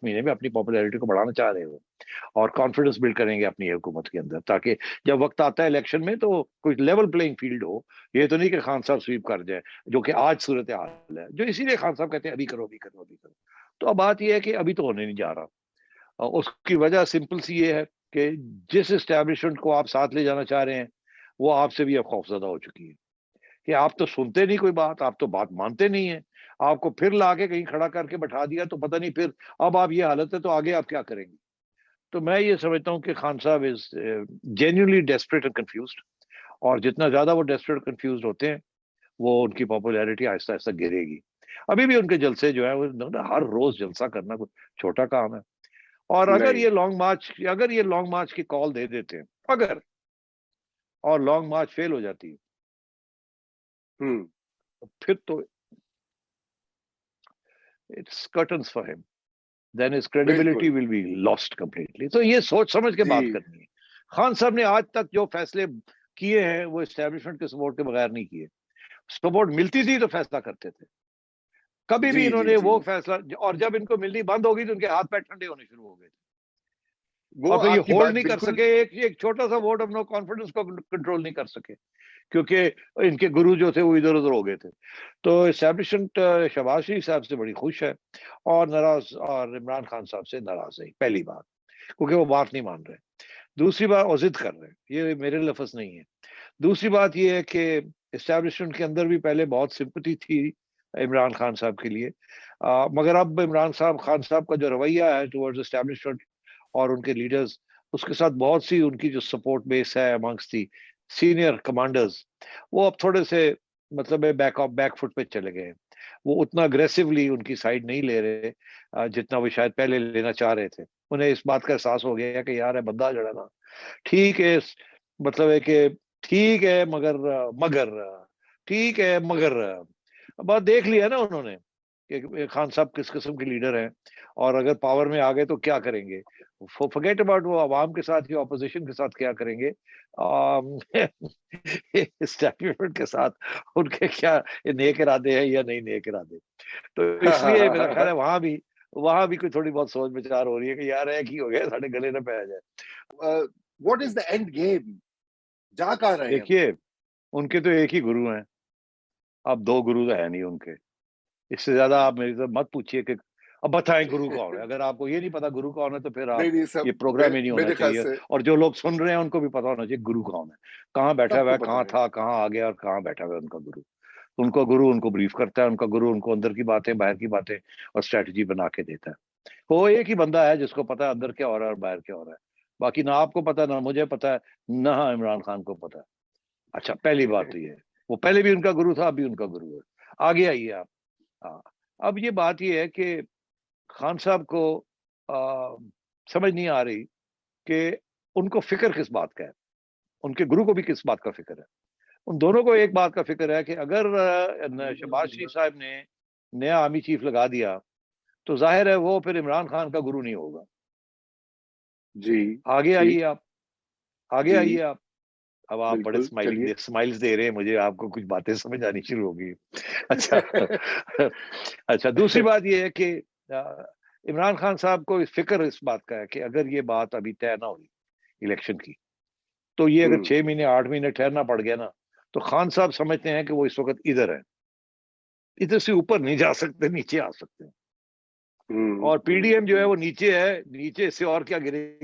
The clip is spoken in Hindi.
महीने में अपनी पॉपुलैरिटी को बढ़ाना चाह रहे हो और कॉन्फिडेंस बिल्ड करेंगे अपनी हुकूमत के अंदर, ताकि जब वक्त आता है इलेक्शन में तो कोई लेवल प्लेइंग फील्ड हो। ये तो नहीं कि खान साहब स्वीप कर जाए, जो कि आज सूरत हाल है, जो इसीलिए खान साहब कहते हैं अभी करो, अभी करो, अभी करो। तो अब बात यह है कि अभी तो होने नहीं जा रहा। उसकी वजह सिंपल सी ये है कि जिस एस्टैब्लिशमेंट को आप साथ ले जाना चाह रहे हैं, वो आपसे भी अब खौफजदा हो चुकी है कि आप तो सुनते नहीं कोई बात, आप तो बात मानते नहीं है। आपको फिर लाके कहीं खड़ा करके बैठा दिया तो पता नहीं फिर अब आप ये हालत है तो आगे आप क्या करेंगे। तो मैं ये समझता हूँ कि खान साहब is genuinely desperate and confused, और जितना ज्यादा वो डेस्परेट कंफ्यूज्ड होते हैं, वो उनकी पॉपुलैरिटी आहिस्ता आहिस्ता गिरेगी। अभी भी उनके जलसे जो है वो हर रोज जलसा करना कोई छोटा काम है। और नहीं। अगर ये लॉन्ग मार्च की कॉल दे देते हैं, अगर, और लॉन्ग मार्च फेल हो जाती है, हम्म। फिर तो it's curtains for him, then his credibility बिल्कुल। Will be lost completely. तो ये सोच समझ के जी। बात करनी है। खान साहब ने आज तक जो फैसले किए हैं वो एस्टेब्लिशमेंट के सपोर्ट के बगैर नहीं किए। सपोर्ट मिलती थी तो फैसला करते थे। कभी जी। भी जी। इन्होंने जी। वो फैसला, और जब इनको मिलनी बंद होगी तो उनके हाथ पैर ठंडे होने शुरू हो गए थे, वो और फिर ये आपकी होल्ड बात नहीं कर बिल्कुल। सके। एक छोटा सा वोट ऑफ नो कॉन्फिडेंस को कंट्रोल नहीं कर सके, क्योंकि इनके गुरु जो थे वो इधर उधर हो गए थे। तो एस्टैब्लिशमेंट शहबाज शरीफ साहब से बड़ी खुश है, और नाराज, और इमरान खान साहब से नाराज है, पहली बात, क्योंकि वो बात नहीं मान रहे। दूसरी बात, वो जिद कर रहे हैं, ये मेरे लफ्ज नहीं है। दूसरी बात ये है कि एस्टैब्लिशमेंट के अंदर भी पहले बहुत सिंपैथी थी इमरान खान साहब के लिए, मगर अब इमरान साहब खान साहब का जो रवैया है टुवर्ड्स एस्टैब्लिशमेंट और उनके लीडर्स, उसके साथ बहुत सी उनकी जो सपोर्ट बेस है अमंग्स दी सीनियर कमांडर्स, वो अब थोड़े से मतलब बैक फुट पे चले गए हैं। वो उतना अग्रेसिवली उनकी साइड नहीं ले रहे जितना वो शायद पहले लेना चाह रहे थे। उन्हें इस बात का एहसास हो गया कि यार है बंदा जो है ना, ठीक है, मतलब है कि ठीक है मगर ठीक है मगर अब बात देख लिया ना उन्होंने कि खान साहब किस किस्म के लीडर हैं, और अगर पावर में आ गए तो क्या करेंगे। फॉरगेट अबाउट वो आवाम के साथ या ऑपोजिशन के साथ क्या करेंगे, एस्टैब्लिशमेंट के साथ उनके क्या नेक इरादे हैं या नहीं नेक इरादे। तो इसलिए मेरा ख्याल है वहां भी कोई थोड़ी बहुत सोच विचार हो रही है कि यार एक ही हो गया, साढ़े गले न पै जाए। What is the end game? जा कहाँ रहे हैं वो? देखिए, उनके तो एक ही गुरु हैं, अब दो गुरु तो है नहीं उनके। इससे ज्यादा आप मेरे से मत पूछिए कि अब बताएं गुरु कौन है। अगर आपको ये नहीं पता गुरु कौन है तो फिर आप, नहीं नहीं, ये सब प्रोग्राम ही नहीं होना मेरे ख्याल चाहिए। से और जो लोग सुन रहे हैं उनको भी पता होना चाहिए गुरु कौन है, कहाँ बैठा हुआ सबको है, पता कहाँ है। था, कहाँ आ गया, और कहाँ बैठा हुआ है उनका गुरु। उनका गुरु उनको ब्रीफ करता है, उनका गुरु उनको अंदर की बातें, बाहर की बातें और स्ट्रेटजी बना के देता है। वो एक ही बंदा है जिसको पता है अंदर क्या हो रहा है और बाहर क्या हो रहा है। बाकी ना आपको पता, ना मुझे पता है, ना इमरान खान को पता है। अच्छा, पहली बात तो ये है, वो पहले भी उनका गुरु था, अभी उनका गुरु है। आगे आइए आप। हाँ, अब ये बात ये है कि खान साहब को आ, समझ नहीं आ रही कि उनको फिक्र किस बात का है, उनके गुरु को भी किस बात का फिक्र है। उन दोनों को एक बात का फिक्र है कि अगर शहबाज शरीफ साहब ने नया आर्मी चीफ लगा दिया तो जाहिर है वो फिर इमरान खान का गुरु नहीं होगा। जी। आगे आइए ठीक। आप, आगे जी। आइए आप। अब आप बड़े बिल्कुल, चलिए। स्माइल्स दे रहे हैं मुझे, आपको कुछ बातें समझ आनी शुरू हो गई। अच्छा। अच्छा, दूसरी बात यह है कि अ, इमरान खान साहब को फिक्र इस बात का है कि अगर ये बात अभी तय ना हुई इलेक्शन की, तो ये अगर हम्म। 6 महीने 8 महीने ठहरना पड़ गया ना, तो खान साहब समझते हैं कि वो इस वक्त इधर है, इधर से ऊपर नहीं जा सकते, नीचे आ सकते हैं। और पीडीएम जो है हम्म। वो नीचे है, नीचे से और क्या गिरेगी।